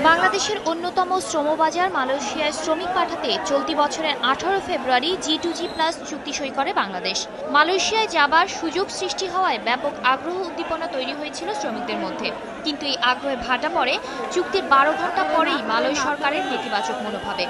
বাংলাদেশের অন্যতম শ্রমবাজার মালয়েশিয়ায় শ্রমিক পাঠাতে চলতি বছরের 18 ফেব্রুয়ারি G2G+ চুক্তি সই করে বাংলাদেশ। মালয়েশিয়ায় যাবার সুযোগ সৃষ্টি হওয়ায় ব্যাপক আগ্রহ উদ্দীপনা তৈরি হয়েছিল শ্রমিকদের মধ্যে। কিন্তু এই আগ্রহে ভাটা পড়ে চুক্তির 12 ঘন্টা পরেই মালয় সরকারের নেতিবাচক মনোভাবে।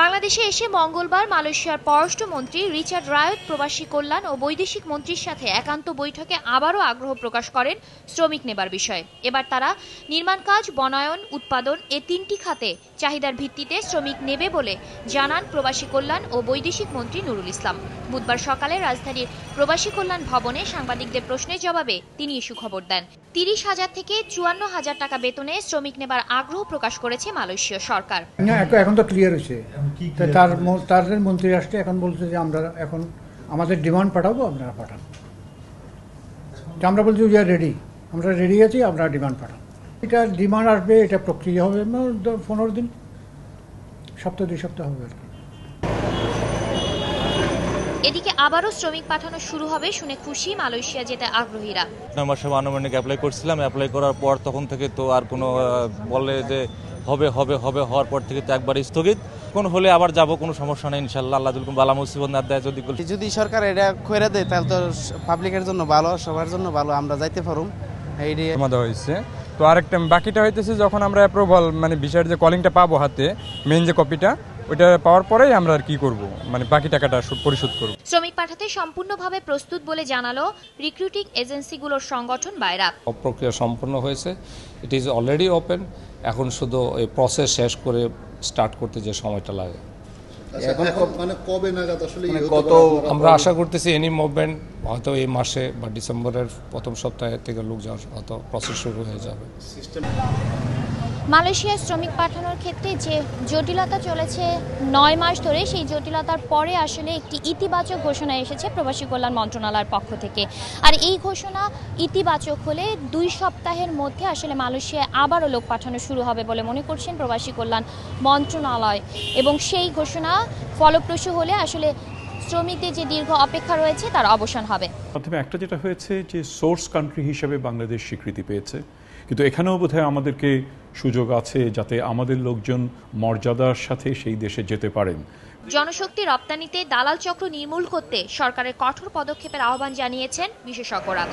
বাংলাদেশে এসে মঙ্গলবার মালয়েশিয়ার পররাষ্ট্রমন্ত্রী রিচার্ড রায়ত প্রবাসী কল্যাণ ও বৈদেশিক মন্ত্রীর সাথে একান্ত বৈঠকে আবারও আগ্রহ প্রকাশ করেন শ্রমিক নেবার বিষয়ে। এবার তারা নির্মাণ কাজ, বনায়ন, উৎপাদন এ 3টি খাতে চাহিদার ভিত্তিতে শ্রমিক নেবে বলে জানান প্রবাসী কল্যাণ ও বৈদেশিক মন্ত্রী নুরুল ইসলাম। বুধবার সকালে রাজধানীর প্রবাসী কল্যাণ ভবনে সাংবাদিকদের প্রশ্নের জবাবে তিনি এই সুখবর দেন। 30,000 থেকে 54,000 টাকা বেতনে শ্রমিক নেবার আগ্রহ প্রকাশ করেছে মালয়েশীয় সরকার। এখন তো ক্লিয়ার হয়েছে, তার মন্ত্রী রাষ্ট্রে এখন বলছে যে আমরা এখন আমাদের ডিমান্ড পাঠাবো, আপনারা পাঠান। আমরা বলছি উই আর রেডি, আমরা রেডি আছি, আপনারা ডিমান্ড পাঠান। এটা ডিমান্ড আসবে, এটা প্রক্রিয়া হবে 15 দিন, সপ্তাহ 2 সপ্তাহ হবে আর কি। এদিকে আবারও শ্রমিক পাঠানো শুরু হবে শুনে খুশি মালয়েশিয়া যেতে আগ্রহীরা। মাসে আনুমানিক অ্যাপ্লাই করছিলাম, অ্যাপ্লাই করার পর তখন থেকে তো আর কোনো বলে যে হবে হবে হবে হওয়ার পর থেকে তো একবার স্থগিত। কোন হলে আবার যাব, কোনো সমস্যা নেই ইনশাআল্লাহ। আল্লাহ যুল বালা মুসিবত না দেয়, যদি সরকার এটা কইরা দেয় তাহলে তো পাবলিকের জন্য ভালো, সবার জন্য ভালো, আমরা যাইতে পারুম। এইটা আমাদের হইছে। তো আরেকটা বাকিটা হইতেছে যখন আমরা অ্যাপ্রুভাল মানে ভিসার যে কলিংটা পাবো হাতে, মেইন যে কপিটা ওটা পাওয়ার পরেই আমরা আর কি করব, মানে বাকি টাকাটা পরিশোধ করব। শ্রমিক পাঠাতে সম্পূর্ণভাবে প্রস্তুত বলে জানালো রিক্রুটিং এজেন্সিগুলোর সংগঠন বায়রা। প্রক্রিয়া সম্পন্ন হয়েছে, ইট ইজ অলরেডি ওপেন। এখন শুধু এই প্রসেস শেষ করে স্টার্ট করতে যে সময়টা লাগে, এখন মানে কবে নাগাদ আসলে আমরা আশা করতেছি এনি মুভমেন্ট হয়তো এই মাসে বা ডিসেম্বরের প্রথম সপ্তাহে থেকে লোক যাওয়ার হয়তো প্রসেস শুরু হয়ে যাবে। মালয়েশিয়ায় শ্রমিক পাঠানোর ক্ষেত্রে যে জটিলতা চলেছে 9 মাস ধরে, সেই জটিলতার পরে আসলে একটি ইতিবাচক ঘোষণা এসেছে প্রবাসী কল্যাণ মন্ত্রণালয়ের পক্ষ থেকে। আর এই ঘোষণা ইতিবাচক হলে 2 সপ্তাহের মধ্যে আসলে মালয়েশিয়ায় আবারও লোক পাঠানো শুরু হবে বলে মনে করছেন প্রবাসী কল্যাণ মন্ত্রণালয়। এবং সেই ঘোষণা ফলপ্রসূ হলে আসলে শ্রমিকদের যে দীর্ঘ অপেক্ষা রয়েছে তার অবসান হবে। প্রথমে একটা যেটা হয়েছে যে সোর্স কান্ট্রি হিসেবে বাংলাদেশ স্বীকৃতি পেয়েছে, কিন্তু এখানেও বোধহয় আমাদেরকে সুযোগ আছে যাতে আমাদের লোকজন মর্যাদার সাথে সেই দেশে যেতে পারেন। জনশক্তি রপ্তানিতে দালাল চক্র নির্মূল করতে সরকারের কঠোর পদক্ষেপের আহ্বান জানিয়েছেন বিশেষজ্ঞরা।